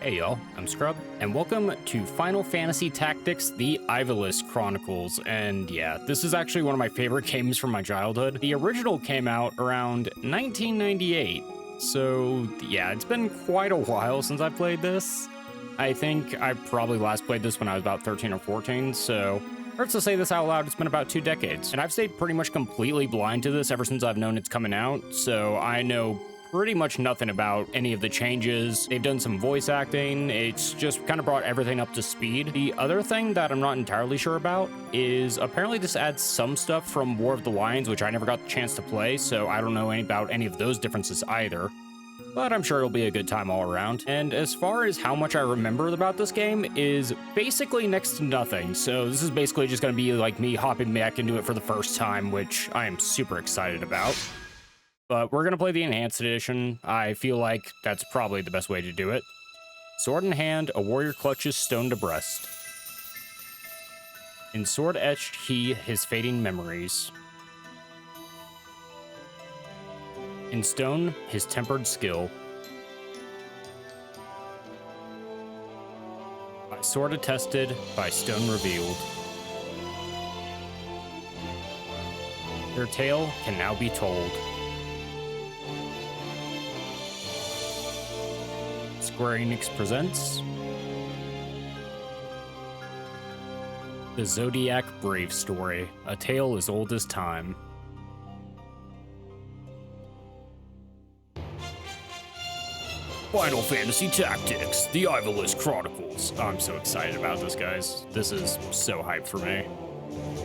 Hey y'all, I'm Scrub, and welcome to Final Fantasy Tactics, the Ivalice Chronicles. And yeah, this is actually one of my favorite games from my childhood. The original came out around 1998, so yeah, it's been quite a while since I played this. I think I probably last played this when I was about 13 or 14, so hurts to say this out loud, it's been about 2 decades. And I've stayed pretty much completely blind to this ever since I've known it's coming out, so I know pretty much nothing about any of the changes. They've done some voice acting. It's just kind of brought everything up to speed. The other thing that I'm not entirely sure about is apparently this adds some stuff from War of the Lions, which I never got the chance to play, so I don't know about any of those differences either. But I'm sure it'll be a good time all around. And as far as how much I remember about this game is basically next to nothing. So this is basically just going to be like me hopping back into it for the first time, which I am super excited about. But we're going to play the Enhanced Edition. I feel like that's probably the best way to do it. Sword in hand, a warrior clutches stone to breast. In sword etched he his fading memories. In stone, his tempered skill. By sword attested, by stone revealed. Their tale can now be told. Square Enix presents The Zodiac Brave Story, a tale as old as time. Final Fantasy Tactics, the Ivalice Chronicles. Oh, I'm so excited about this, guys. This is so hyped for me.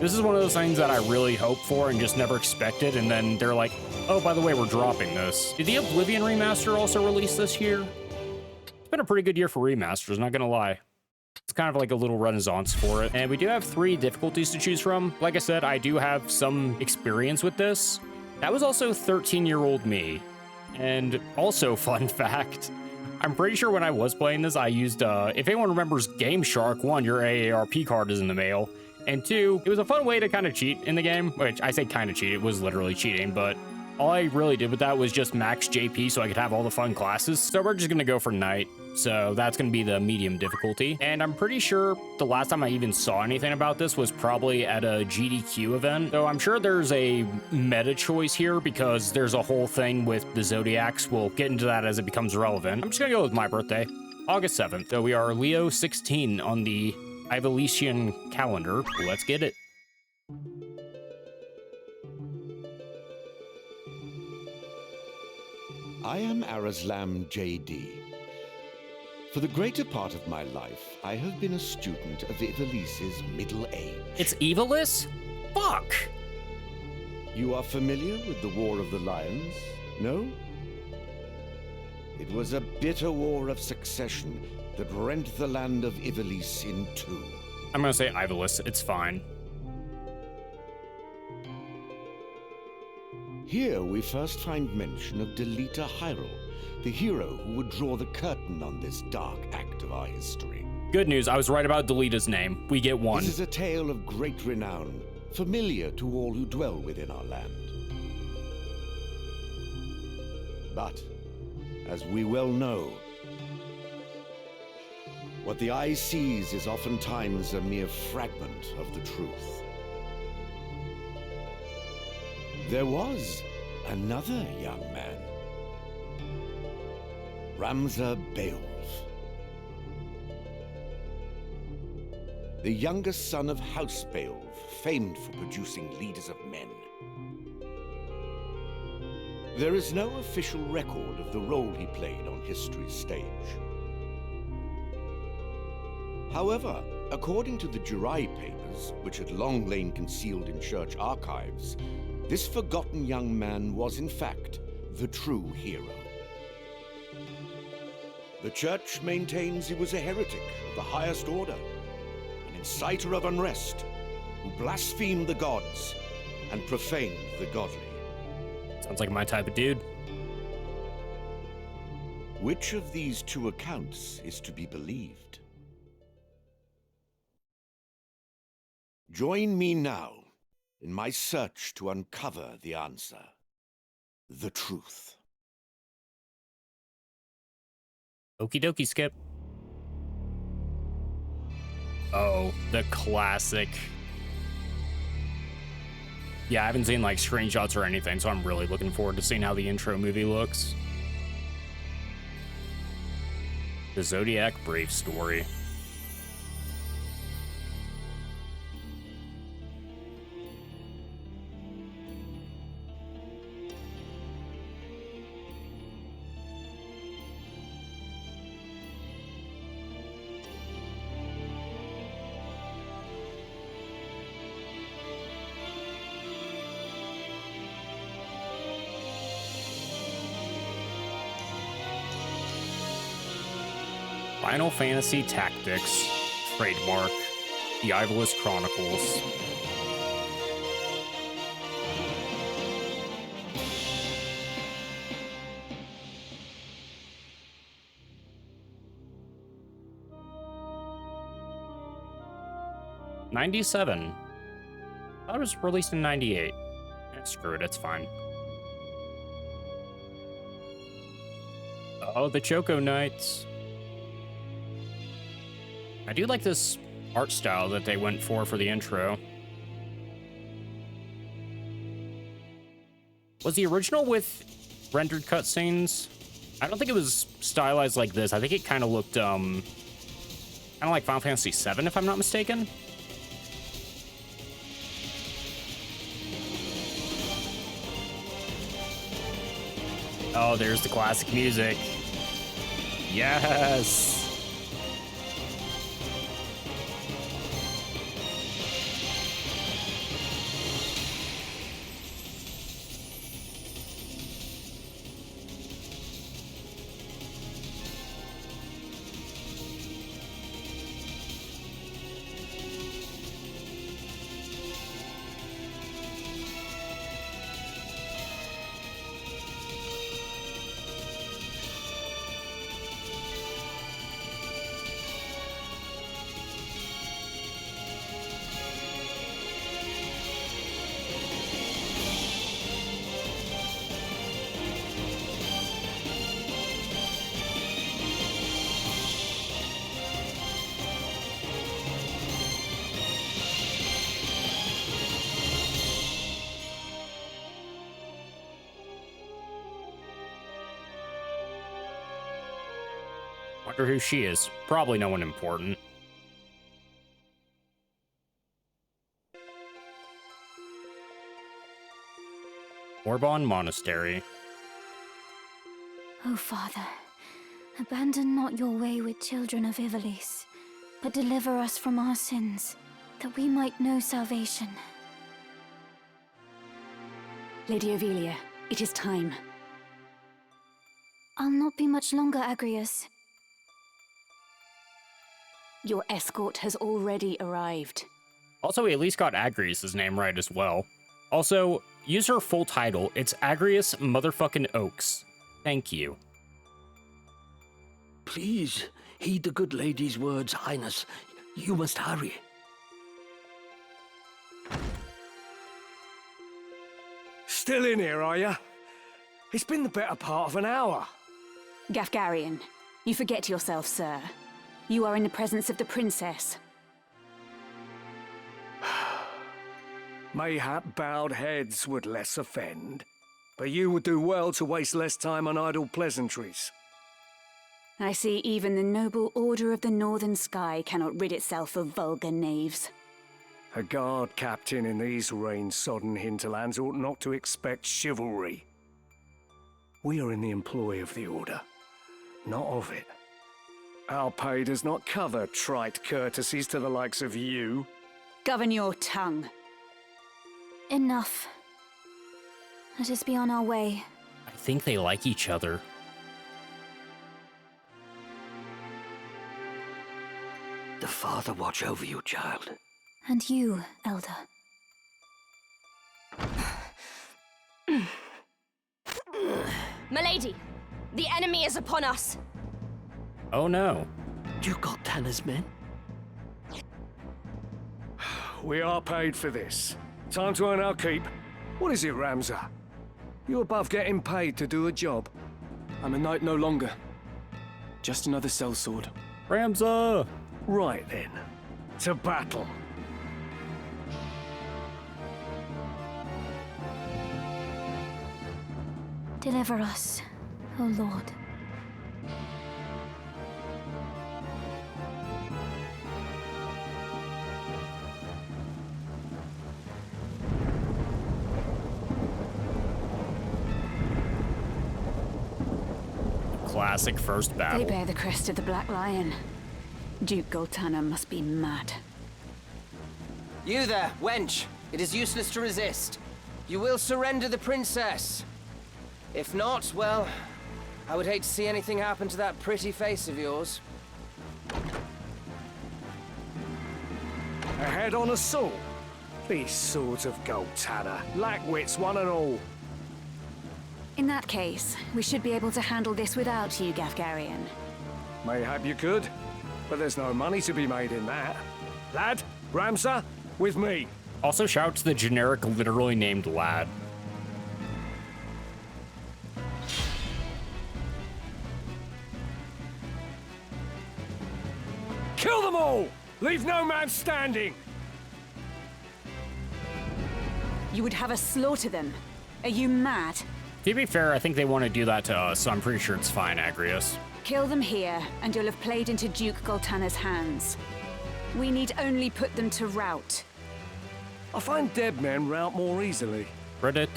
This is one of those things that I really hoped for and just never expected, and then they're like, oh, by the way, we're dropping this. Did the Oblivion remaster also release this year? It's been a pretty good year for remasters, not gonna lie. It's kind of like a little renaissance for it. And we do have 3 difficulties to choose from. Like I said, I do have some experience with this. That was also 13-year-old me. And also, fun fact, I'm pretty sure when I was playing this, I used, if anyone remembers Game Shark, 1, your AARP card is in the mail, and 2, it was a fun way to kind of cheat in the game, which I say kind of cheat, it was literally cheating, but all I really did with that was just max JP so I could have all the fun classes. So we're just gonna go for Knight. So that's gonna be the medium difficulty. And I'm pretty sure the last time I even saw anything about this was probably at a GDQ event. So I'm sure there's a meta choice here because there's a whole thing with the Zodiacs. We'll get into that as it becomes relevant. I'm just gonna go with my birthday, August 7th. So we are Leo 16 on the Ivalician calendar. Let's get it. I am Arazlam J.D. For the greater part of my life, I have been a student of Ivalice's middle age. It's Ivalice? Fuck! You are familiar with the War of the Lions, no? It was a bitter war of succession that rent the land of Ivalice in 2. I'm gonna say Ivalice, it's fine. Here we first find mention of Delita Hyrule, the hero who would draw the curtain on this dark act of our history. Good news, I was right about Delita's name. We get 1. This is a tale of great renown, familiar to all who dwell within our land. But, as we well know, what the eye sees is oftentimes a mere fragment of the truth. There was another young man, Ramza Beowulf, the youngest son of House Beowulf, famed for producing leaders of men. There is no official record of the role he played on history's stage. However, according to the Jirai papers, which had long lain concealed in church archives, this forgotten young man was, in fact, the true hero. The church maintains he was a heretic of the highest order, an inciter of unrest, who blasphemed the gods and profaned the godly. Sounds like my type of dude. Which of these 2 accounts is to be believed? Join me now in my search to uncover the answer, the truth. Okie dokie, Skip. Oh, the classic. Yeah, I haven't seen like screenshots or anything, so I'm really looking forward to seeing how the intro movie looks. The Zodiac Brave story. Final Fantasy Tactics, trademark, the Ivalice Chronicles. '97. I thought it was released in '98. Screw it, it's fine. Oh, the Choco Knights. I do like this art style that they went for the intro. Was the original with rendered cutscenes? I don't think it was stylized like this. I think it kind of looked, kind of like Final Fantasy VII, if I'm not mistaken. Oh, there's the classic music. Yes! Wonder who she is. Probably no one important. Orbon Monastery. O Father, abandon not your wayward children of Ivalice, but deliver us from our sins, that we might know salvation. Lady Ovelia, it is time. I'll not be much longer, Agrius. Your escort has already arrived. Also, we at least got Agrius' name right as well. Also, use her full title. It's Agrius motherfucking Oaks. Thank you. Please, heed the good lady's words, Highness. You must hurry. Still in here, are you? It's been the better part of an hour. Gafgarian, you forget yourself, sir. You are in the presence of the princess. Mayhap bowed heads would less offend, but you would do well to waste less time on idle pleasantries. I see even the noble Order of the Northern Sky cannot rid itself of vulgar knaves. A guard captain in these rain-sodden hinterlands ought not to expect chivalry. We are in the employ of the Order, not of it. Our pay does not cover trite courtesies to the likes of you. Govern your tongue. Enough. Let us be on our way. I think they like each other. The Father watch over you, child. And you, Elder. Milady, the enemy is upon us. Oh no. You got Tanner's men? We are paid for this. Time to earn our keep. What is it, Ramza? You above getting paid to do a job? I'm a knight no longer. Just another sellsword. Ramza! Right then. to battle. Deliver us, O Lord. Classic first battle. They bear the crest of the Black Lion. Duke Goltana must be mad. You there, wench! It is useless to resist. You will surrender the princess. If not, well, I would hate to see anything happen to that pretty face of yours. A head on a sword. These swords of Goltana, lack wits one and all. In that case, we should be able to handle this without you, Gafgarian. Mayhap you could, but there's no money to be made in that. Lad, Ramsar, with me. Also, shout out to the generic, literally named lad. Kill them all! Leave no man standing! You would have us slaughter them. Are you mad? To be fair, I think they want to do that to us, so I'm pretty sure it's fine, Agrius. Kill them here, and you'll have played into Duke Goltana's hands. We need only put them to rout. I find dead men rout more easily. Right.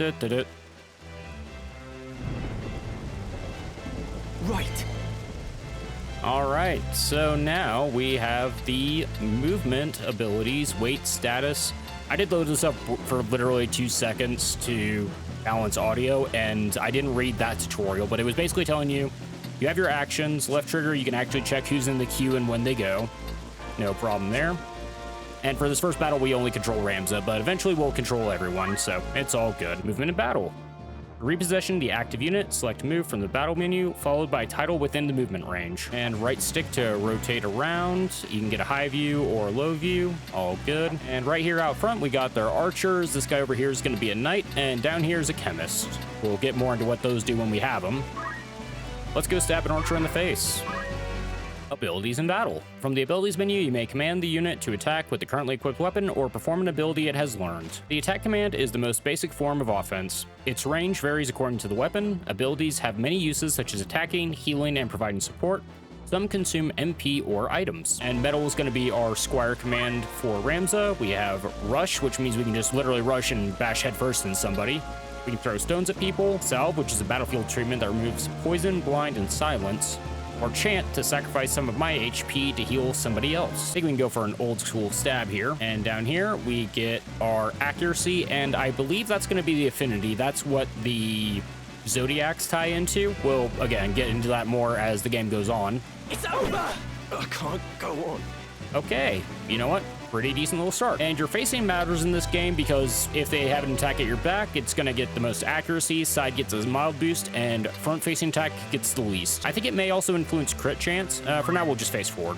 All right, so now we have the movement abilities, weight, status. I did load this up for literally 2 seconds to balance audio, and I didn't read that tutorial, but it was basically telling you, you have your actions, left trigger, you can actually check who's in the queue and when they go. No problem there. And for this first battle, we only control Ramza, but eventually we'll control everyone, so it's all good. Movement in battle. Reposition the active unit, select move from the battle menu, followed by title within the movement range. And right stick to rotate around. You can get a high view or low view, all good. And right here out front, we got their archers. This guy over here is gonna be a knight, and down here is a chemist. We'll get more into what those do when we have them. Let's go stab an archer in the face. Abilities in battle. From the abilities menu, you may command the unit to attack with the currently equipped weapon or perform an ability it has learned. The attack command is the most basic form of offense. Its range varies according to the weapon. Abilities have many uses such as attacking, healing, and providing support. Some consume MP or items. And metal is going to be our squire command for Ramza. We have rush, which means we can just literally rush and bash headfirst in somebody. We can throw stones at people. Salve, which is a battlefield treatment that removes poison, blind, and silence. Or chant to sacrifice some of my HP to heal somebody else. I think we can go for an old school stab here. And down here, we get our accuracy, and I believe that's going to be the affinity. That's what the Zodiacs tie into. We'll, again, get into that more as the game goes on. It's over! I can't go on. Okay, you know what? Pretty decent little start. And your facing matters in this game because if they have an attack at your back, it's going to get the most accuracy, side gets a mild boost, and front facing attack gets the least. I think it may also influence crit chance. For now, we'll just face forward.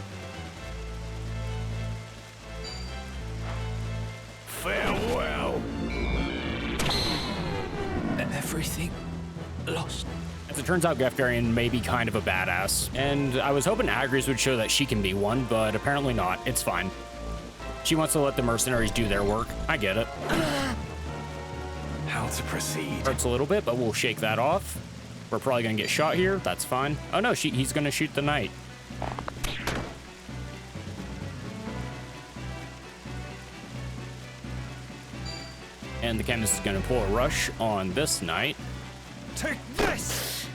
Farewell. Everything lost. As it turns out, Gafgarian may be kind of a badass, and I was hoping Agrius would show that she can be one, but apparently not. It's fine. She wants to let the mercenaries do their work. I get it. How to proceed? Hurts a little bit, but we'll shake that off. We're probably gonna get shot here. That's fine. Oh no, he's gonna shoot the knight. And the chemist is gonna pull a rush on this knight. Take this!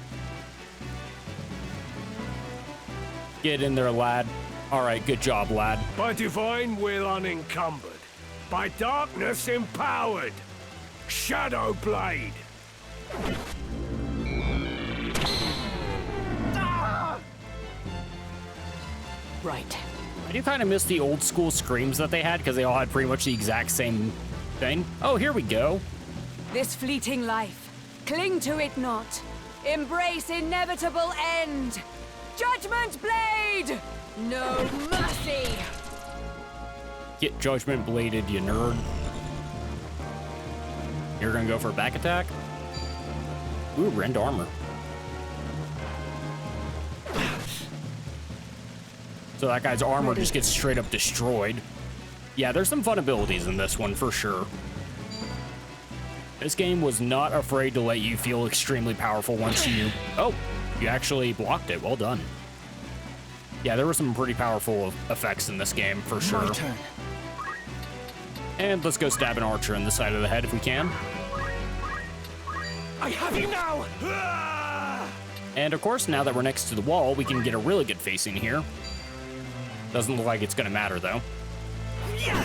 Get in there, lad. All right, good job, lad. By divine will unencumbered, by darkness empowered. Shadow Blade. Right. I do kind of miss the old school screams that they had because they all had pretty much the exact same thing. Oh, here we go. This fleeting life, cling to it not. Embrace inevitable end. Judgment Blade! No mercy! Get judgment bladed, you nerd. You're gonna go for a back attack? Ooh, rend armor. So that guy's armor just gets straight up destroyed. Yeah, there's some fun abilities in this one for sure. This game was not afraid to let you feel extremely powerful once you... Oh, you actually blocked it. Well done. Yeah, there were some pretty powerful effects in this game for sure. My turn. And let's go stab an archer in the side of the head if we can. I have you now! Ah! And of course, now that we're next to the wall, we can get a really good facing here. Doesn't look like it's gonna matter though. Yeah.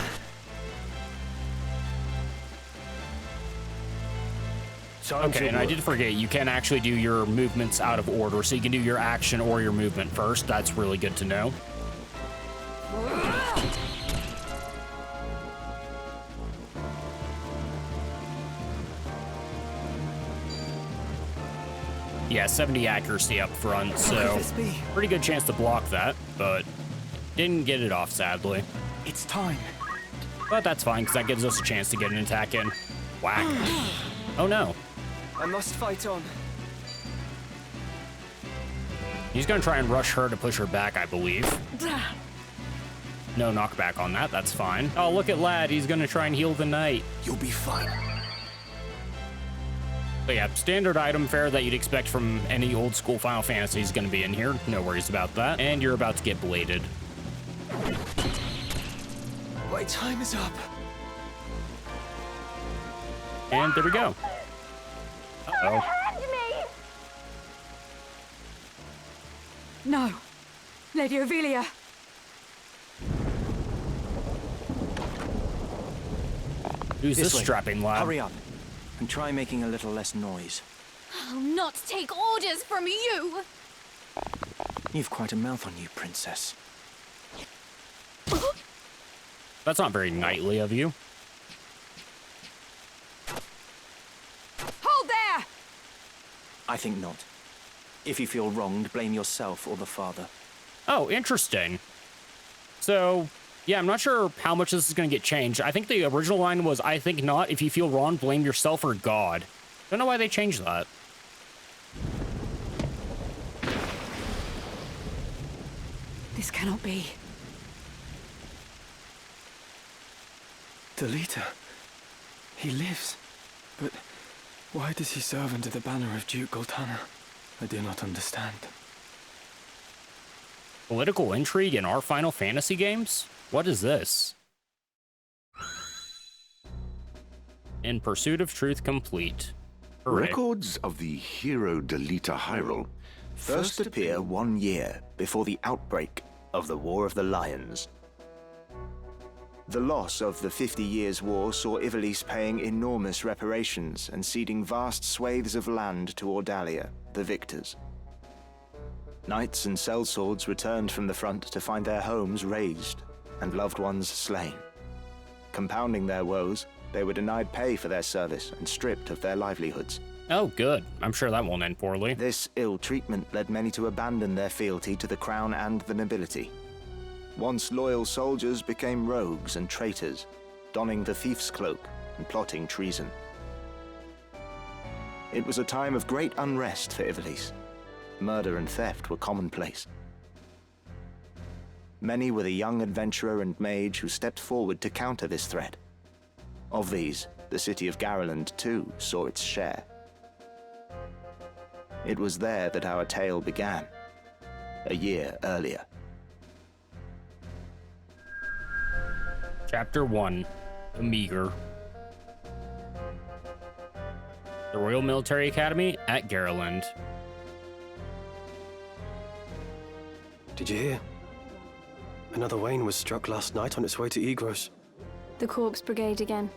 Okay, and I did forget, you can actually do your movements out of order, so you can do your action or your movement first. That's really good to know. Yeah, 70 accuracy up front, so pretty good chance to block that, but didn't get it off, sadly. It's time. But that's fine, because that gives us a chance to get an attack in. Whack. Oh no. I must fight on. He's gonna try and rush her to push her back, I believe. No knockback on that, that's fine. Oh, look at Lad, he's gonna try and heal the knight. You'll be fine. But yeah, standard item fare that you'd expect from any old school Final Fantasy is gonna be in here. No worries about that. And you're about to get bladed. My time is up. And there we go. Uh-oh. No. Lady Ovelia. Who's this way. strapping lad? Hurry up, and try making a little less noise. I'll not take orders from you! You've quite a mouth on you, princess. That's not very knightly of you. Hold there! I think not. If you feel wronged, blame yourself or the father. Oh, interesting. So, yeah, I'm not sure how much this is going to get changed. I think the original line was, I think not. If you feel wrong, blame yourself or God. Don't know why they changed that. This cannot be. Delita. He lives. But why does he serve under the banner of Duke Goltana? I do not understand. Political intrigue in our Final Fantasy games? What is this? In Pursuit of Truth complete. Hooray. Records of the hero Delita Hyrule First appear 1 year before the outbreak of the War of the Lions. The loss of the 50 Years' War saw Ivalice paying enormous reparations and ceding vast swathes of land to Ordalia, the victors. Knights and sellswords returned from the front to find their homes razed and loved ones slain. Compounding their woes, they were denied pay for their service and stripped of their livelihoods. Oh, good. I'm sure that won't end poorly. This ill treatment led many to abandon their fealty to the crown and the nobility. Once loyal soldiers became rogues and traitors, donning the thief's cloak and plotting treason. It was a time of great unrest for Ivalice. Murder and theft were commonplace. Many were the young adventurer and mage who stepped forward to counter this threat. Of these, the city of Garland too saw its share. It was there that our tale began, a year earlier. Chapter 1, The Meager. The Royal Military Academy at Garland. Did you hear? Another Wayne was struck last night on its way to Egros. The Corpse Brigade again.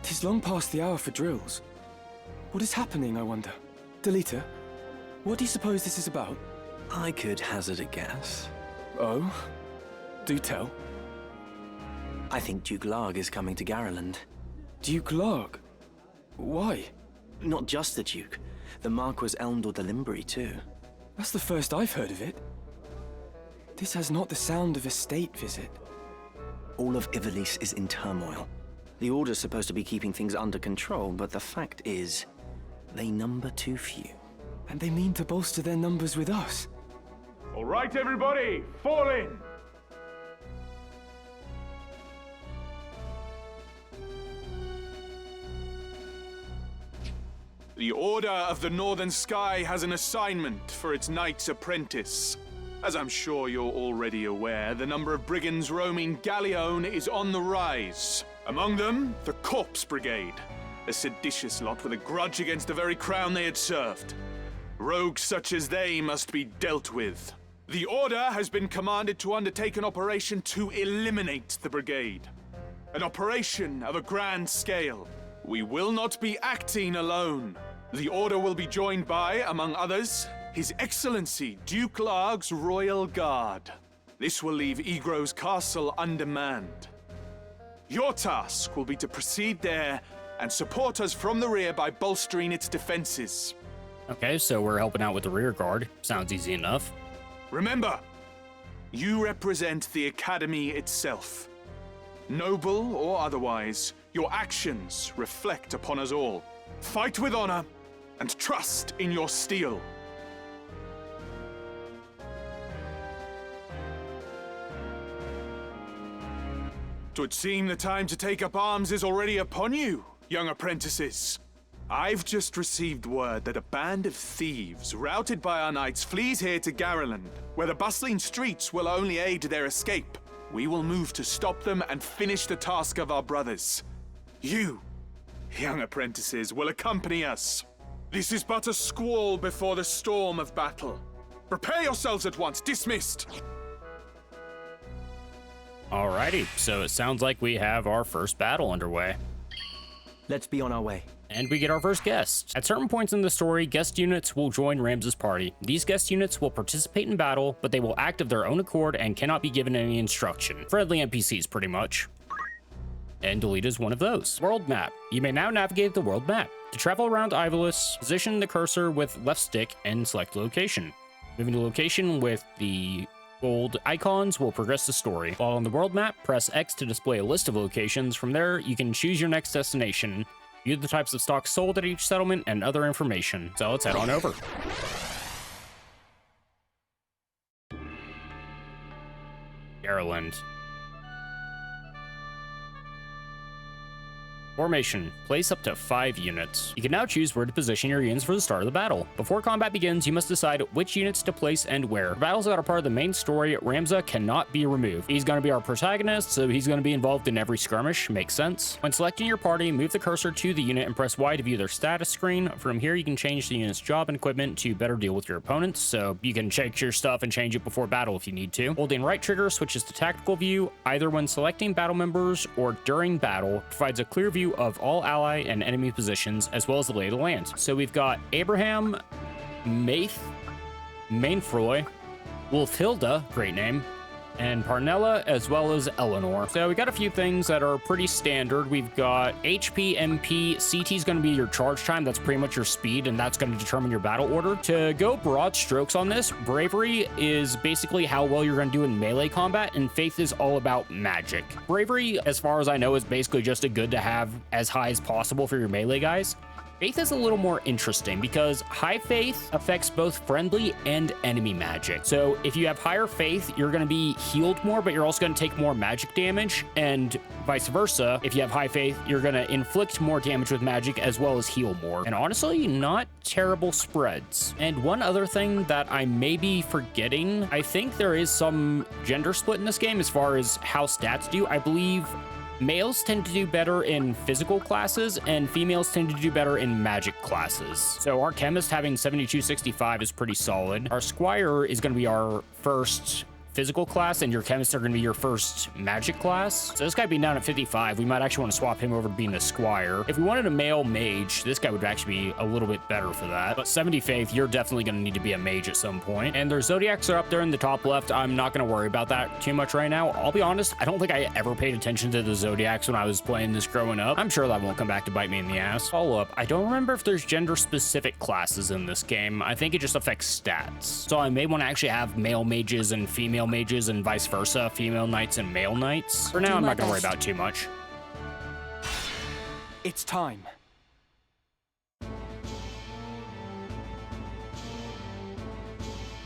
'Tis long past the hour for drills. What is happening, I wonder? Delita, what do you suppose this is about? I could hazard a guess. Oh? Do tell. I think Duke Larg is coming to Garland. Duke Larg? Why? Not just the Duke. The Marquis Elmdor de Limbri, too. That's the first I've heard of it. This has not the sound of a state visit. All of Ivalice is in turmoil. The Order's supposed to be keeping things under control, but the fact is, they number too few. And they mean to bolster their numbers with us. All right, everybody, fall in! The Order of the Northern Sky has an assignment for its Knight's Apprentice. As I'm sure you're already aware, the number of brigands roaming Galleon is on the rise. Among them, the Corpse Brigade, a seditious lot with a grudge against the very crown they had served. Rogues such as they must be dealt with. The Order has been commanded to undertake an operation to eliminate the brigade. An operation of a grand scale. We will not be acting alone. The Order will be joined by, among others, His Excellency Duke Larg's Royal Guard. This will leave Egro's castle undermanned. Your task will be to proceed there and support us from the rear by bolstering its defenses. Okay, so we're helping out with the rear guard. Sounds easy enough. Remember, you represent the Academy itself. Noble or otherwise, your actions reflect upon us all. Fight with honor and trust in your steel. 'Twould seem the time to take up arms is already upon you, young apprentices. I've just received word that a band of thieves, routed by our knights, flees here to Garreland, where the bustling streets will only aid their escape. We will move to stop them and finish the task of our brothers. You, young apprentices, will accompany us. This is but a squall before the storm of battle. Prepare yourselves at once. Dismissed. Alrighty, so it sounds like we have our first battle underway. Let's be on our way. And we get our first guest. At certain points in the story, guest units will join Rams's party. These guest units will participate in battle, but they will act of their own accord and cannot be given any instruction. Friendly NPCs, pretty much. And Delete is one of those. World map. You may now navigate the world map. To travel around Ivalice, position the cursor with left stick and select location. Moving to location with the gold icons will progress the story. While on the world map, press X to display a list of locations. From there, you can choose your next destination, view the types of stock sold at each settlement, and other information. So let's head on over. Garreland. Formation. Place up to 5 units. You can now choose where to position your units for the start of the battle. Before combat begins, you must decide which units to place and where. For battles that are part of the main story, Ramza cannot be removed. He's going to be our protagonist, so he's going to be involved in every skirmish. Makes sense. When selecting your party, move the cursor to the unit and press Y to view their status screen. From here, you can change the unit's job and equipment to better deal with your opponents, so you can check your stuff and change it before battle if you need to. Holding right trigger switches to tactical view, either when selecting battle members or during battle. Provides a clear view of all ally and enemy positions, as well as the lay of the land. So we've got Abraham, Maith, Mainfroy, Wolfhilda, great name, and Parnella, as well as Eleanor. So we got a few things that are pretty standard. We've got HP, MP, CT is going to be your charge time. That's pretty much your speed, and that's going to determine your battle order. To go broad strokes on this, Bravery is basically how well you're going to do in melee combat, and Faith is all about magic. Bravery, as far as I know, is basically just a good to have as high as possible for your melee guys. Faith is a little more interesting because high faith affects both friendly and enemy magic. So if you have higher faith, you're going to be healed more, but you're also going to take more magic damage, and vice versa. If you have high faith, you're going to inflict more damage with magic as well as heal more. And honestly, not terrible spreads. And one other thing that I may be forgetting, I think there is some gender split in this game as far as how stats do. I believe males tend to do better in physical classes, and females tend to do better in magic classes. So our chemist having 7265 is pretty solid. Our squire is going to be our first physical class, and your chemists are going to be your first magic class. So this guy being down at 55, we might actually want to swap him over to being the squire. If we wanted a male mage, this guy would actually be a little bit better for that. But 70 faith, you're definitely going to need to be a mage at some point. And their zodiacs are up there in the top left. I'm not going to worry about that too much right now. I'll be honest, I don't think I ever paid attention to the zodiacs when I was playing this growing up. I'm sure that won't come back to bite me in the ass. Follow up, I don't remember if there's gender specific classes in this game. I think it just affects stats. So I may want to actually have male mages and female mages and vice versa, female knights and male knights. For now, I'm not going to worry about it too much. It's time.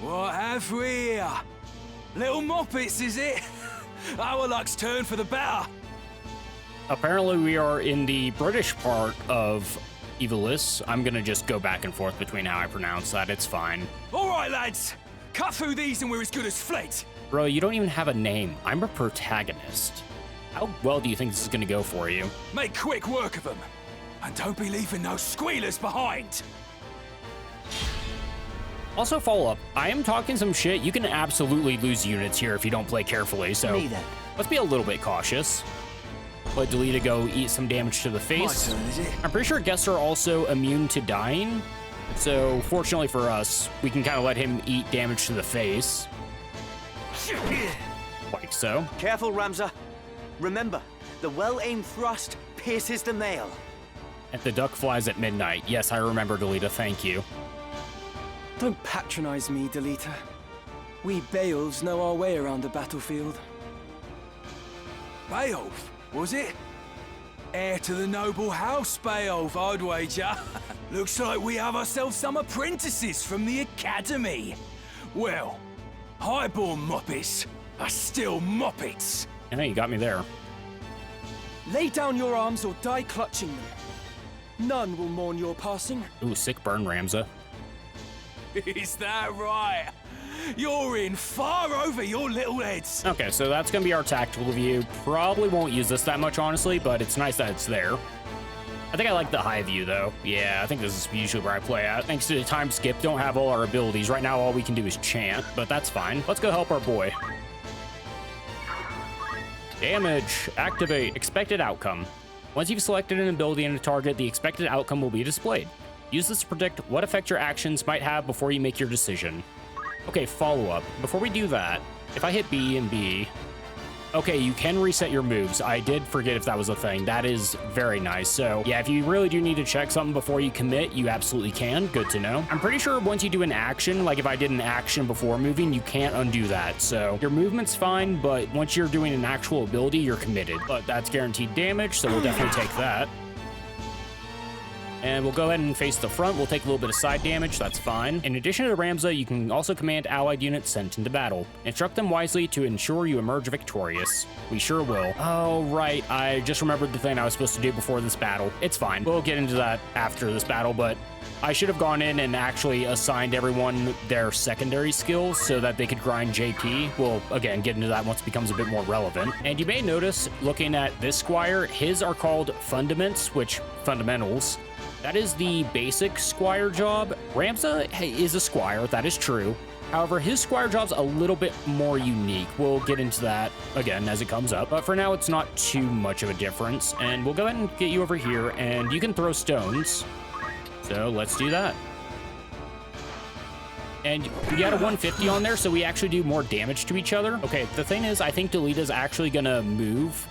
What have we here? Little moppets, is it? Our luck's turned for the better. Apparently, we are in the British part of Ivalice. I'm gonna just go back and forth between how I pronounce that. It's fine. All right, lads. Cut through these and we're as good as fled. Bro, you don't even have a name. I'm a protagonist. How well do you think this is gonna go for you? Make quick work of them. And don't be leaving no squealers behind. Also, follow up. I am talking some shit. You can absolutely lose units here if you don't play carefully, so let's be a little bit cautious. Let Delita go eat some damage to the face. My turn, is it? I'm pretty sure guests are also immune to dying. So, fortunately for us, we can kind of let him eat damage to the face. Like so. Careful, Ramza. Remember, the well-aimed thrust pierces the mail. And the duck flies at midnight. Yes, I remember, Delita. Thank you. Don't patronize me, Delita. We Beowulfs know our way around the battlefield. Beowulf, was it? Heir to the noble house, Beowulf, I'd wager. Looks like we have ourselves some apprentices from the academy. Well, highborn moppets are still moppets. I know you got me there. Lay down your arms or die clutching them. None will mourn your passing. Ooh, sick burn, Ramza. Is that right? You're in far over your little heads. Okay, so that's gonna be our tactical view. Probably won't use this that much, honestly, but it's nice that it's there. I think I like the high view, though. Yeah, I think this is usually where I play at. Thanks to the time skip, don't have all our abilities. Right now, all we can do is chant, but that's fine. Let's go help our boy. Damage. Activate. Expected outcome. Once you've selected an ability and a target, the expected outcome will be displayed. Use this to predict what effect your actions might have before you make your decision. Okay, follow-up. Before we do that, if I hit B and B... Okay, you can reset your moves. I did forget if that was a thing. That is very nice. So, yeah, if you really do need to check something before you commit, you absolutely can. Good to know. I'm pretty sure once you do an action, like if I did an action before moving, you can't undo that. So, your movement's fine, but once you're doing an actual ability, you're committed. But that's guaranteed damage, so we'll definitely take that. And we'll go ahead and face the front. We'll take a little bit of side damage. That's fine. In addition to Ramza, you can also command allied units sent into battle. Instruct them wisely to ensure you emerge victorious. We sure will. Oh, right. I just remembered the thing I was supposed to do before this battle. It's fine. We'll get into that after this battle, but I should have gone in and actually assigned everyone their secondary skills so that they could grind JP. We'll, again, get into that once it becomes a bit more relevant. And you may notice, looking at this squire, his are called fundaments, which fundamentals. That is the basic squire job. Ramza is a squire, that is true. However, his squire job's a little bit more unique. We'll get into that again as it comes up, but for now it's not too much of a difference. And we'll go ahead and get you over here, and you can throw stones. So let's do that. And we got a 150 on there, so we actually do more damage to each other. Okay, the thing is, I think Delita's actually gonna move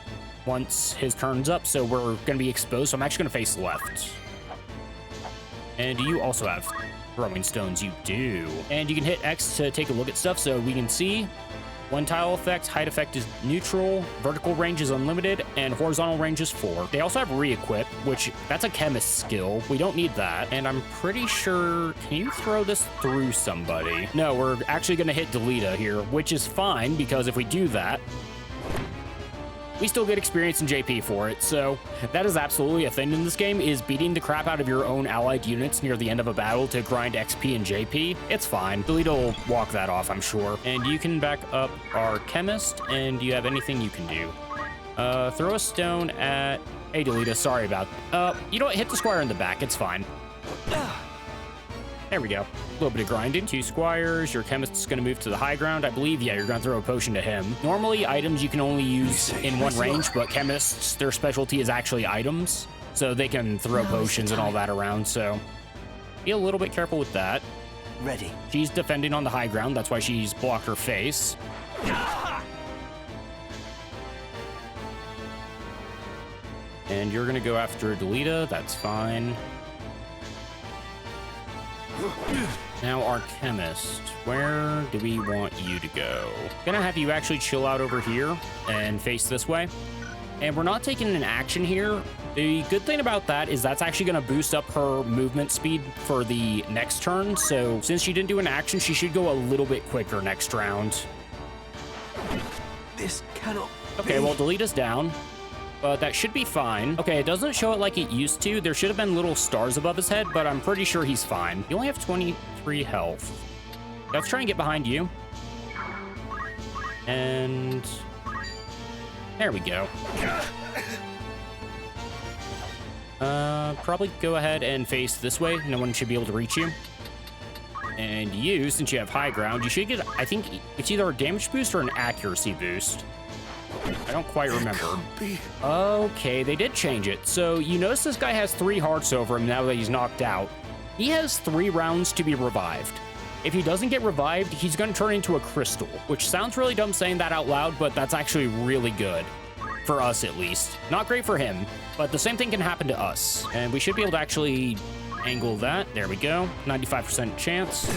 once his turn's up, so we're gonna be exposed. So I'm actually gonna face left. And you also have throwing stones. You do. And you can hit X to take a look at stuff so we can see. One tile effect, height effect is neutral, vertical range is unlimited, and horizontal range is 4. They also have re-equip, which that's a chemist skill. We don't need that. And I'm pretty sure, can you throw this through somebody? No, we're actually gonna hit Delita here, which is fine because if we do that, we still get experience in JP for it, so that is absolutely a thing in this game, is beating the crap out of your own allied units near the end of a battle to grind XP and JP. It's fine. Delita will walk that off, I'm sure. And you can back up our chemist, and do you have anything you can do? Throw a stone at... Hey, Delita, sorry about... you know what? Hit the squire in the back. It's fine. There we go. A little bit of grinding. 2 squires. Your chemist is going to move to the high ground. I believe, yeah, you're going to throw a potion to him. Normally, items you can only use in one range, but chemists, their specialty is actually items. So they can throw potions and all that around, so be a little bit careful with that. Ready. She's defending on the high ground. That's why she's blocked her face. And you're going to go after Delita. That's fine. Now our chemist, where do we want you to go? Gonna have you actually chill out over here and face this way. And we're not taking an action here. The good thing about that is that's actually gonna boost up her movement speed for the next turn. So since she didn't do an action, she should go a little bit quicker next round. This cannot Okay, well, Delita's down. but that should be fine. Okay, it doesn't show it like it used to. There should have been little stars above his head, but I'm pretty sure he's fine. You only have 23 health. Let's try and get behind you. And there we go. Probably go ahead and face this way. No one should be able to reach you. And you, since you have high ground, you should get, I think it's either a damage boost or an accuracy boost. I don't quite remember. Okay, they did change it. So you notice this guy has 3 hearts over him now that he's knocked out. He has 3 rounds to be revived. If he doesn't get revived, he's going to turn into a crystal, which sounds really dumb saying that out loud, but that's actually really good. For us, at least. Not great for him, but the same thing can happen to us. And we should be able to actually angle that. There we go. 95% chance.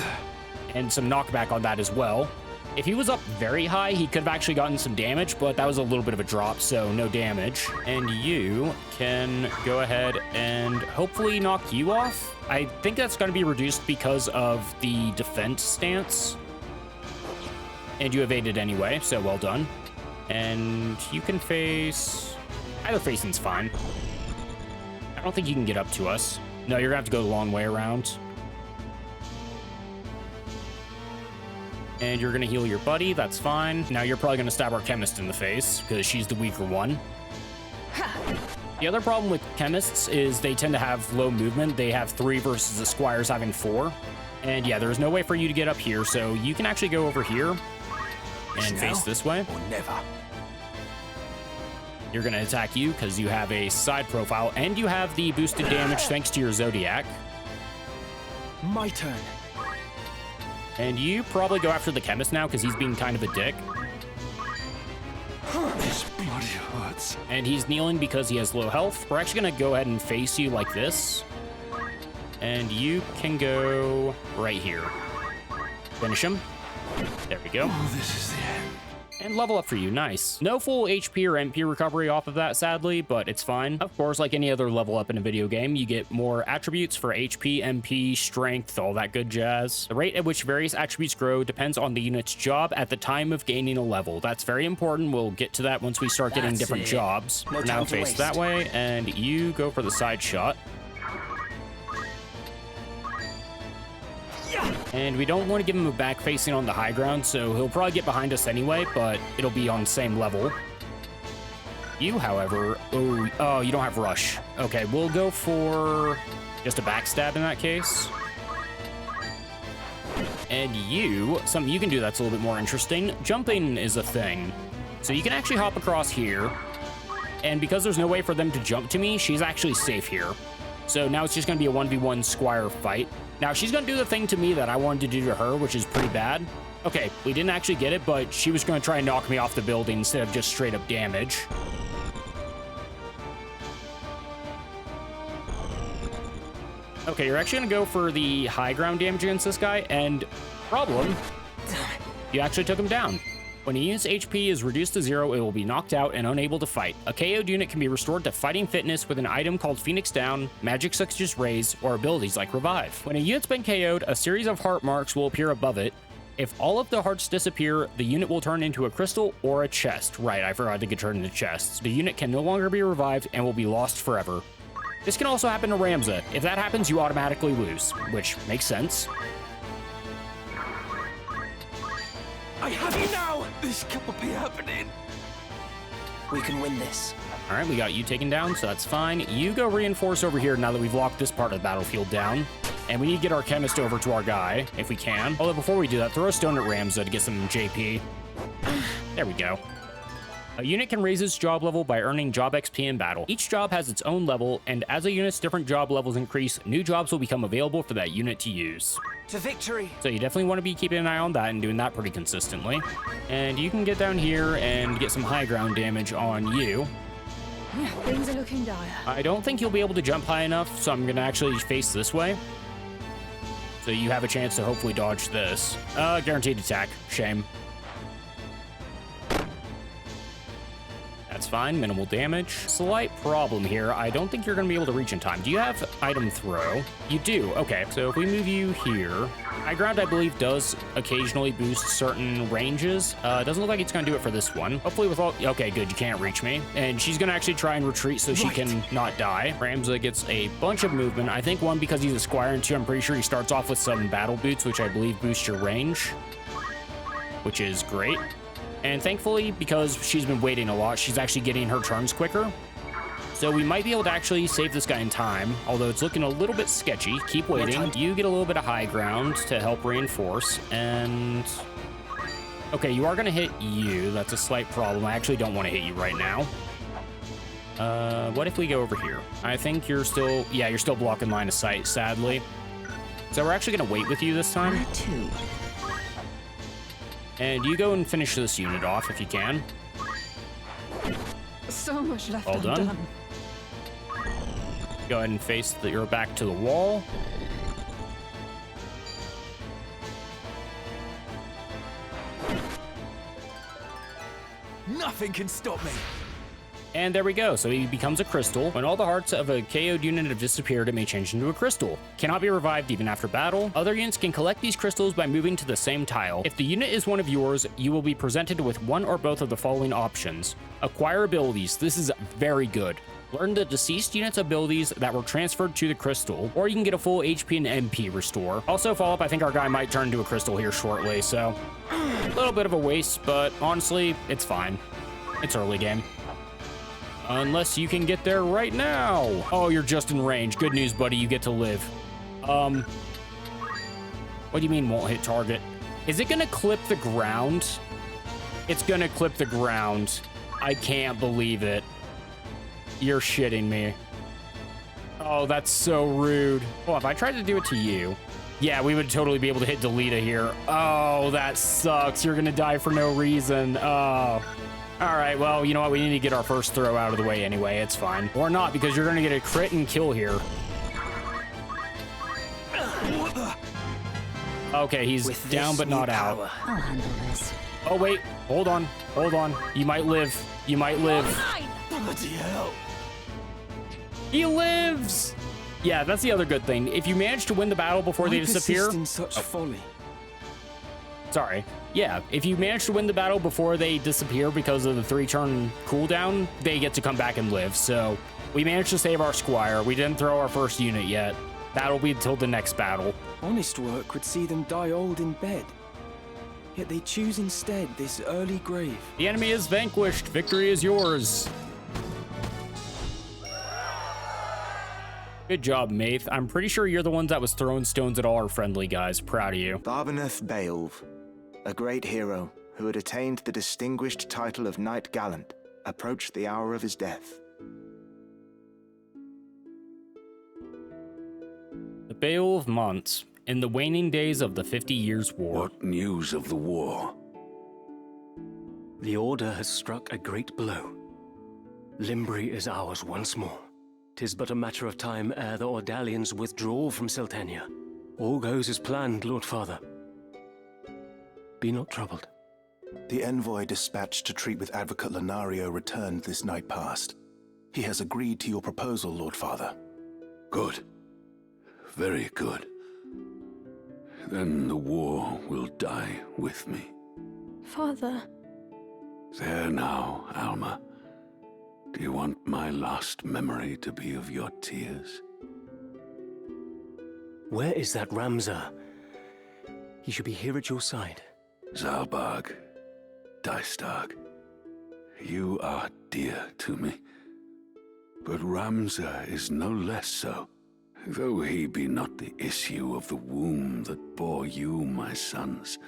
And some knockback on that as well. If he was up very high, he could have actually gotten some damage, but that was a little bit of a drop, so no damage. And you can go ahead and hopefully knock you off. I think that's going to be reduced because of the defense stance. And you evaded anyway, so well done. And you can face... Either facing's fine. I don't think you can get up to us. No, you're going to have to go the long way around. And you're going to heal your buddy. That's fine. Now you're probably going to stab our chemist in the face because she's the weaker one. The other problem with chemists is they tend to have low movement. They have 3 versus the squires having 4. And yeah, there's no way for you to get up here. So you can actually go over here and face this way. Or never. You're going to attack you because you have a side profile and you have the boosted damage thanks to your Zodiac. My turn. And you probably go after the chemist now because he's being kind of a dick. This bloody hurts. And he's kneeling because he has low health. We're actually going to go ahead and face you like this. And you can go right here. Finish him. There we go. Oh, this is the end. And level up for you. Nice. No full HP or MP recovery off of that, sadly, but it's fine. Of course, like any other level up in a video game, you get more attributes for HP, MP, strength, all that good jazz. The rate at which various attributes grow depends on the unit's job at the time of gaining a level. That's very important. We'll get to that once we start getting different jobs. Now face that way, and you go for the side shot. And we don't want to give him a back facing on the high ground, so he'll probably get behind us anyway, but it'll be on the same level. You, however, oh, you don't have rush. Okay, we'll go for just a backstab in that case. And you, something you can do that's a little bit more interesting, jumping is a thing. So you can actually hop across here, and because there's no way for them to jump to me, she's actually safe here. So now it's just going to be a 1v1 squire fight. Now, she's going to do the thing to me that I wanted to do to her, which is pretty bad. Okay, we didn't actually get it, but she was going to try and knock me off the building instead of just straight up damage. Okay, you're actually going to go for the high ground damage against this guy, and problem, you actually took him down. When a unit's HP is reduced to 0, it will be knocked out and unable to fight. A KO'd unit can be restored to fighting fitness with an item called Phoenix Down, magic such as Raise, or abilities like Revive. When a unit's been KO'd, a series of heart marks will appear above it. If all of the hearts disappear, the unit will turn into a crystal or a chest. Right, I forgot they could turn into chests. The unit can no longer be revived and will be lost forever. This can also happen to Ramza. If that happens, you automatically lose, which makes sense. I have you now! This can't be happening. We can win this. All right, we got you taken down, so that's fine. You go reinforce over here now that we've locked this part of the battlefield down. And we need to get our chemist over to our guy, if we can. Although before we do that, throw a stone at Ramza to get some JP. There we go. A unit can raise its job level by earning job XP in battle. Each job has its own level, and as a unit's different job levels increase, new jobs will become available for that unit to use. To victory! So you definitely want to be keeping an eye on that and doing that pretty consistently. And you can get down here and get some high ground damage on you. Things are looking dire. I don't think you'll be able to jump high enough, so I'm going to actually face this way. So you have a chance to hopefully dodge this. Guaranteed attack. Shame. That's fine, minimal damage. Slight problem here. I don't think you're gonna be able to reach in time. Do you have item throw? You do, okay. So if we move you here, high ground, I believe, does occasionally boost certain ranges. Doesn't look like it's gonna do it for this one. Hopefully with all, okay, good, you can't reach me. And she's gonna actually try and retreat so she can not die. Ramza gets a bunch of movement. I think one, because he's a squire, and two, I'm pretty sure he starts off with some battle boots, which I believe boost your range, which is great. And thankfully, because she's been waiting a lot, she's actually getting her turns quicker. So we might be able to actually save this guy in time, although it's looking a little bit sketchy. Keep waiting. You get a little bit of high ground to help reinforce, and... Okay, you are gonna hit you. That's a slight problem. I actually don't want to hit you right now. What if we go over here? I think you're still... Yeah, you're still blocking line of sight, sadly. So we're actually gonna wait with you this time. And you go and finish this unit off if you can. So much left All done. undone. Go ahead and face your back to the wall. Nothing can stop me. And there we go. So he becomes a crystal. When all the hearts of a KO'd unit have disappeared, it may change into a crystal. Cannot be revived even after battle. Other units can collect these crystals by moving to the same tile. If the unit is one of yours, you will be presented with one or both of the following options. Acquire abilities. This is very good. Learn the deceased unit's abilities that were transferred to the crystal, or you can get a full HP and MP restore. Also, follow up, I think our guy might turn into a crystal here shortly, so a little bit of a waste, but honestly, it's fine. It's early game. Unless you can get there right now. Oh, you're just in range. Good news, buddy. You get to live. What do you mean won't hit target? Is it gonna clip the ground? It's gonna clip the ground. I can't believe it. You're shitting me. Oh, that's so rude. Oh, if I tried to do it to you, yeah, we would totally be able to hit Delita here. Oh, that sucks. You're gonna die for no reason. Oh. All right, well, you know what? We need to get our first throw out of the way anyway. It's fine. Or not, because you're going to get a crit and kill here. Okay, he's down but not out. I'll handle this. Oh, wait. Hold on. Hold on. You might live. You might live. Bloody hell. He lives! Yeah, that's the other good thing. If you manage to win the battle before they disappear... in such folly? Sorry. Yeah, if you manage to win the battle before they disappear because of the 3-turn cooldown, they get to come back and live. So we managed to save our squire. We didn't throw our first unit yet. That'll be until the next battle. Honest work would see them die old in bed. Yet they choose instead this early grave. The enemy is vanquished. Victory is yours. Good job, Maith. I'm pretty sure you're the ones that was throwing stones at all our friendly guys. Proud of you. Barbeneth Beowulf, a great hero who had attained the distinguished title of Knight Gallant, approached the hour of his death. The Beowulf Months, in the waning days of the 50 Years' War. What news of the war? The Order has struck a great blow. Limbri is ours once more. 'Tis but a matter of time ere the Ordalians withdraw from Seltenia. All goes as planned, Lord Father. Be not troubled. The envoy dispatched to treat with Advocate Lenario returned this night past. He has agreed to your proposal, Lord Father. Good. Very good. Then the war will die with me. Father. There now, Alma. Do you want my last memory to be of your tears? Where is that Ramza? He should be here at your side. Zalbag, Dystag, you are dear to me. But Ramza is no less so, though he be not the issue of the womb that bore you, my sons.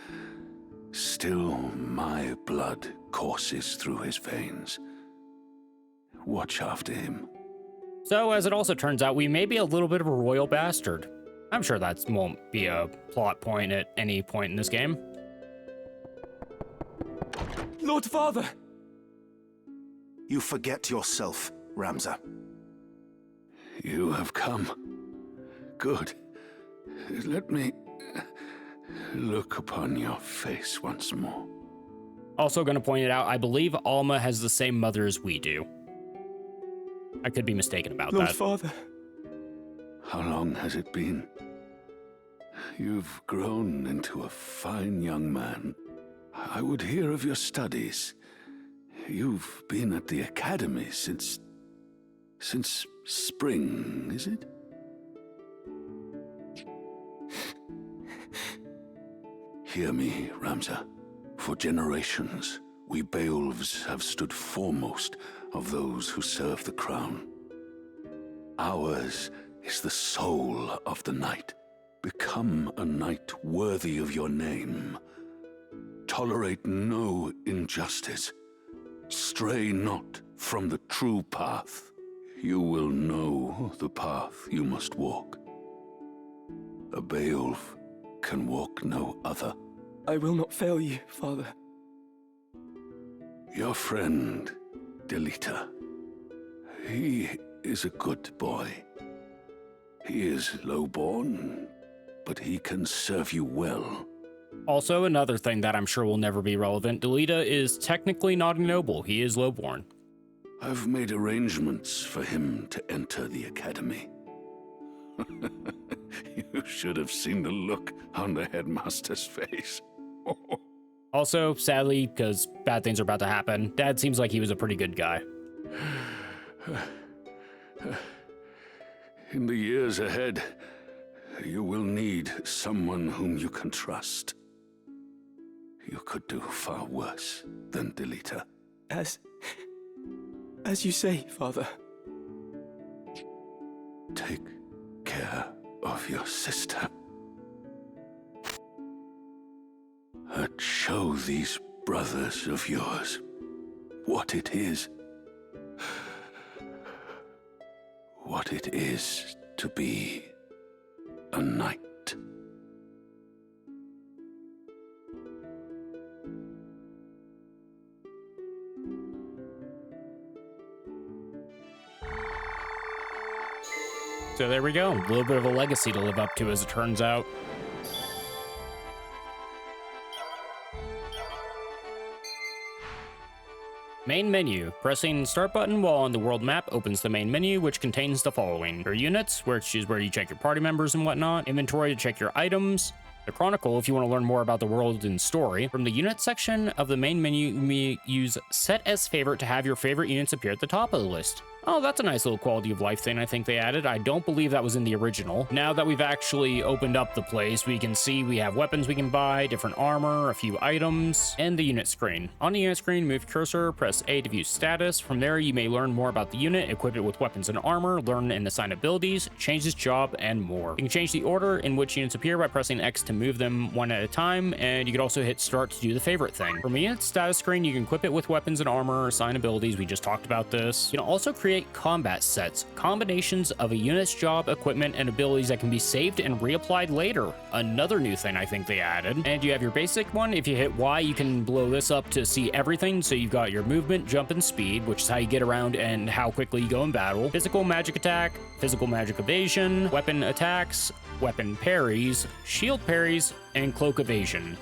Still my blood courses through his veins. Watch after him. So, as it also turns out, we may be a little bit of a royal bastard. I'm sure that won't be a plot point at any point in this game. Lord Father! You forget yourself, Ramza. You have come. Good. Let me look upon your face once more. Also going to point it out, I believe Alma has the same mother as we do. I could be mistaken about Lord that. Father. How long has it been? You've grown into a fine young man. I would hear of your studies. You've been at the academy since spring, is it? Hear me, Ramza. For generations, we Beowulfs have stood foremost of those who serve the crown. Ours is the soul of the night. Become a knight worthy of your name. Tolerate no injustice. Stray not from the true path. You will know the path you must walk. A Beowulf can walk no other. I will not fail you, Father. Your friend, Delita. He is a good boy. He is lowborn, but he can serve you well. Also, another thing that I'm sure will never be relevant, Delita is technically not a noble. He is lowborn. I've made arrangements for him to enter the academy. You should have seen the look on the headmaster's face. Also, sadly, because bad things are about to happen, Dad seems like he was a pretty good guy. In the years ahead, you will need someone whom you can trust. You could do far worse than Delita. As you say, Father. Take care of your sister. And show these brothers of yours what it is. What it is to be a knight. So there we go. A little bit of a legacy to live up to, as it turns out. Main menu. Pressing start button while on the world map opens the main menu, which contains the following. Your units, which is where you check your party members and whatnot. Inventory to check your items. The Chronicle, if you want to learn more about the world and story. From the unit section of the main menu, you may use set as favorite to have your favorite units appear at the top of the list. Oh, that's a nice little quality of life thing I think they added. I don't believe that was in the original. Now that we've actually opened up the place, we can see we have weapons we can buy, different armor, a few items, and the unit screen. On the unit screen, move cursor, press A to view status. From there, you may learn more about the unit, equip it with weapons and armor, learn and assign abilities, change its job, and more. You can change the order in which units appear by pressing X to move them one at a time, and you can also hit start to do the favorite thing. From the unit status screen, you can equip it with weapons and armor, assign abilities. We just talked about this. You can also create combat sets, combinations of a unit's job, equipment, and abilities that can be saved and reapplied later. Another new thing I think they added. And you have your basic one. If you hit Y, you can blow this up to see everything. So you've got your movement, jump, and speed, which is how you get around and how quickly you go in battle. Physical magic attack, physical magic evasion, weapon attacks, weapon parries, shield parries, and cloak evasion.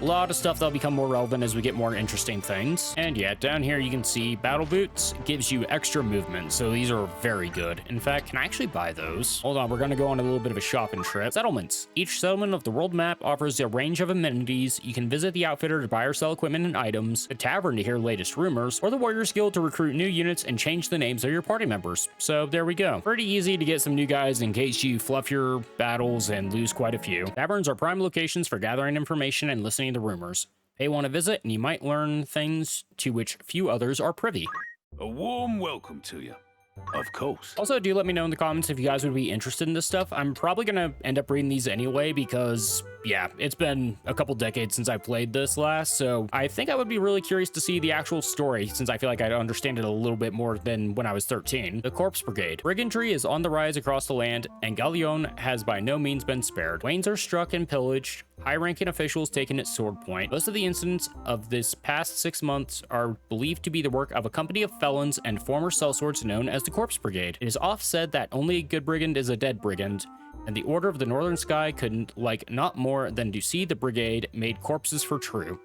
A lot of stuff that'll become more relevant as we get more interesting things. And yeah, down here you can see battle boots gives you extra movement, so these are very good. In fact, can I actually buy those? Hold on, we're gonna go on a little bit of a shopping trip. Settlements. Each settlement of the world map offers a range of amenities. You can visit the outfitter to buy or sell equipment and items, the tavern to hear latest rumors, or the warriors guild to recruit new units and change the names of your party members. So there we go. Pretty easy to get some new guys in case you fluff your battles and lose quite a few. Taverns are prime locations for gathering information and listening to rumors. Pay one a visit and you might learn things to which few others are privy. A warm welcome to you. Of course. Also, do let me know in the comments if you guys would be interested in this stuff. I'm probably gonna end up reading these anyway because, yeah, it's been a couple decades since I played this last, so I think I would be really curious to see the actual story since I feel like I understand it a little bit more than when I was 13. The Corpse Brigade. Brigandry is on the rise across the land, and Galleon has by no means been spared. Wains are struck and pillaged, high-ranking officials taken at sword point. Most of the incidents of this past 6 months are believed to be the work of a company of felons and former sellswords known as the Corpse Brigade. It is oft said that only a good brigand is a dead brigand, and the Order of the Northern Sky couldn't like not more than to see the brigade made corpses for true.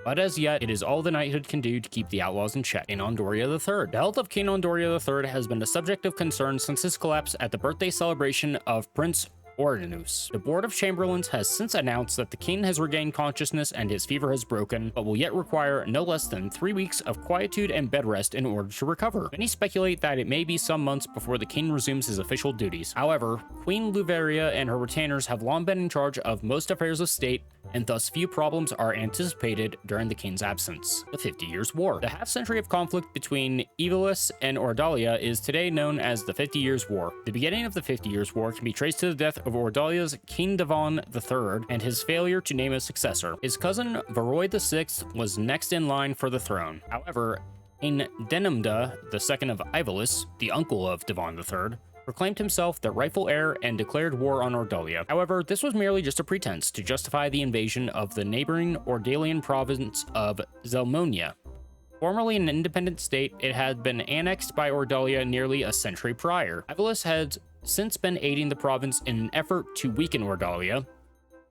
But as yet, it is all the knighthood can do to keep the outlaws in check. King Ondoria III. The health of King Ondoria III has been a subject of concern since his collapse at the birthday celebration of Prince Ordinus. The Board of Chamberlains has since announced that the king has regained consciousness and his fever has broken, but will yet require no less than 3 weeks of quietude and bed rest in order to recover. Many speculate that it may be some months before the king resumes his official duties. However, Queen Luveria and her retainers have long been in charge of most affairs of state, and thus few problems are anticipated during the king's absence. The 50 Years' War. The half-century of conflict between Ivalice and Ordalia is today known as the 50 Years' War. The beginning of the 50 Years' War can be traced to the death of Ordalia's King Devon III and his failure to name a successor. His cousin Varroy VI was next in line for the throne. However, King Denimda II of Ivalice, the uncle of Devon III, proclaimed himself the rightful heir and declared war on Ordalia. However, this was merely just a pretense to justify the invasion of the neighboring Ordalian province of Zelmonia. Formerly an independent state, it had been annexed by Ordalia nearly a century prior. Ivalice had since been aiding the province in an effort to weaken Ordalia,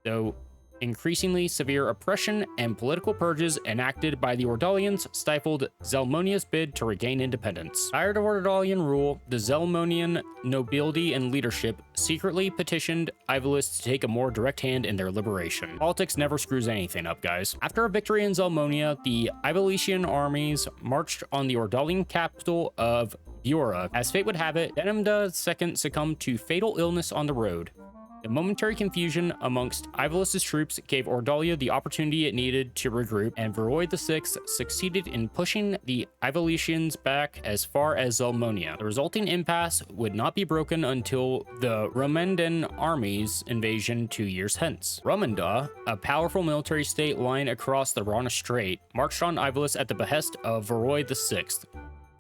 though increasingly severe oppression and political purges enacted by the Ordalians stifled Zelmonia's bid to regain independence. Tired of Ordalian rule, the Zelmonian nobility and leadership secretly petitioned Ivalice to take a more direct hand in their liberation. Politics never screws anything up, guys. After a victory in Zelmonia, the Ivalician armies marched on the Ordalian capital of Viura. As fate would have it, Denimda II succumbed to fatal illness on the road. The momentary confusion amongst Ivalice's troops gave Ordalia the opportunity it needed to regroup, and Varroy VI succeeded in pushing the Ivalicians back as far as Zelmonia. The resulting impasse would not be broken until the Romandan army's invasion 2 years hence. Romanda, a powerful military state lying across the Rana Strait, marched on Ivalice at the behest of Varroy VI,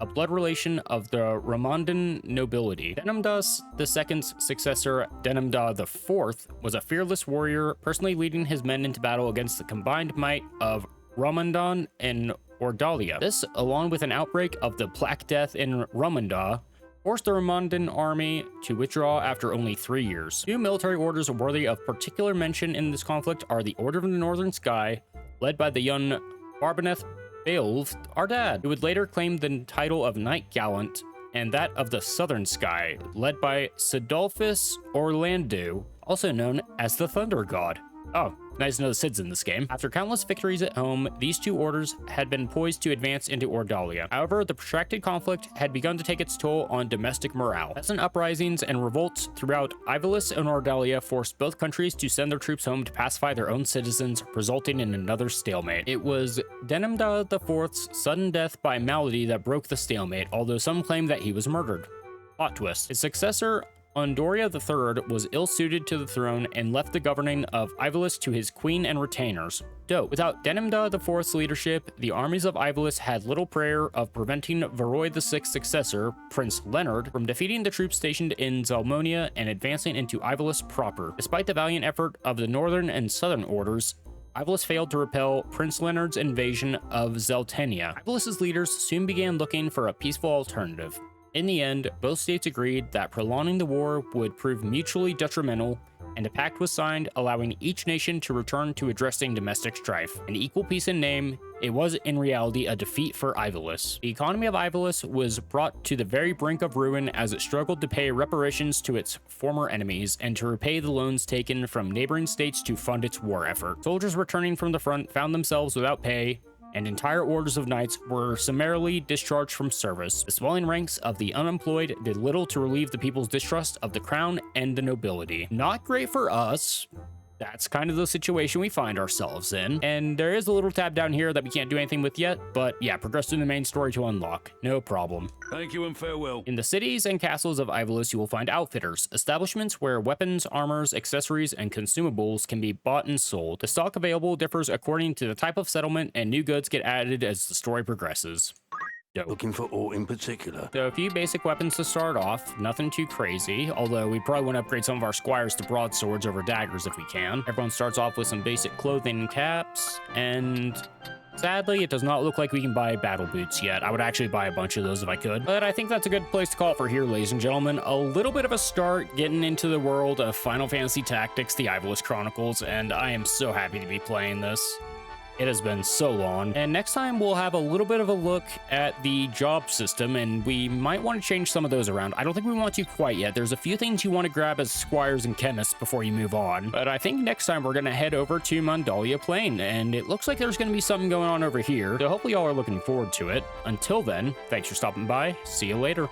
a blood relation of the Romandan nobility. Denimda II's successor, Denimda IV, was a fearless warrior, personally leading his men into battle against the combined might of Romandan and Ordalia. This, along with an outbreak of the Black Death in Romanda, forced the Romandan army to withdraw after only 3 years. Two military orders worthy of particular mention in this conflict are the Order of the Northern Sky, led by the young Barbaneth Beowulf, our dad, who would later claim the title of Knight Gallant, and that of the Southern Sky, led by Sidolphus Orlando, also known as the Thunder God. Oh, nice to know the Sid's in this game. After countless victories at home, these two orders had been poised to advance into Ordalia. However, the protracted conflict had begun to take its toll on domestic morale. Peasant uprisings and revolts throughout Ivalice and Ordalia forced both countries to send their troops home to pacify their own citizens, resulting in another stalemate. It was Denimda IV's sudden death by malady that broke the stalemate, although some claim that he was murdered. Plot twist. His successor, Ondoria III, was ill-suited to the throne and left the governing of Ivalice to his queen and retainers. Dope. Without Denimda IV's leadership, the armies of Ivalice had little prayer of preventing Varroy VI's successor, Prince Leonard, from defeating the troops stationed in Zelmonia and advancing into Ivalice proper. Despite the valiant effort of the northern and southern orders, Ivalice failed to repel Prince Leonard's invasion of Zeltenia. Ivalice's leaders soon began looking for a peaceful alternative. In the end, both states agreed that prolonging the war would prove mutually detrimental, and a pact was signed allowing each nation to return to addressing domestic strife. An equal peace in name, it was in reality a defeat for Ivalice. The economy of Ivalice was brought to the very brink of ruin as it struggled to pay reparations to its former enemies and to repay the loans taken from neighboring states to fund its war effort. Soldiers returning from the front found themselves without pay, and entire orders of knights were summarily discharged from service. The swelling ranks of the unemployed did little to relieve the people's distrust of the crown and the nobility. Not great for us. That's kind of the situation we find ourselves in. And there is a little tab down here that we can't do anything with yet, but yeah, progress through the main story to unlock. No problem. Thank you and farewell. In the cities and castles of Ivalice, you will find outfitters, establishments where weapons, armors, accessories, and consumables can be bought and sold. The stock available differs according to the type of settlement, and new goods get added as the story progresses. Dope. Looking for aught in particular? So a few basic weapons to start off, nothing too crazy, although we probably want to upgrade some of our squires to broadswords over daggers if we can. Everyone starts off with some basic clothing and caps, and sadly, it does not look like we can buy battle boots yet. I would actually buy a bunch of those if I could, but I think that's a good place to call it for here, ladies and gentlemen. A little bit of a start getting into the world of Final Fantasy Tactics, the Ivalice Chronicles, and I am so happy to be playing this. It has been so long. And next time we'll have a little bit of a look at the job system, and we might want to change some of those around. I don't think we want to quite yet. There's a few things you want to grab as squires and chemists before you move on. But I think next time we're going to head over to Mandalia Plain, and it looks like there's going to be something going on over here. So hopefully y'all are looking forward to it. Until then, thanks for stopping by. See you later.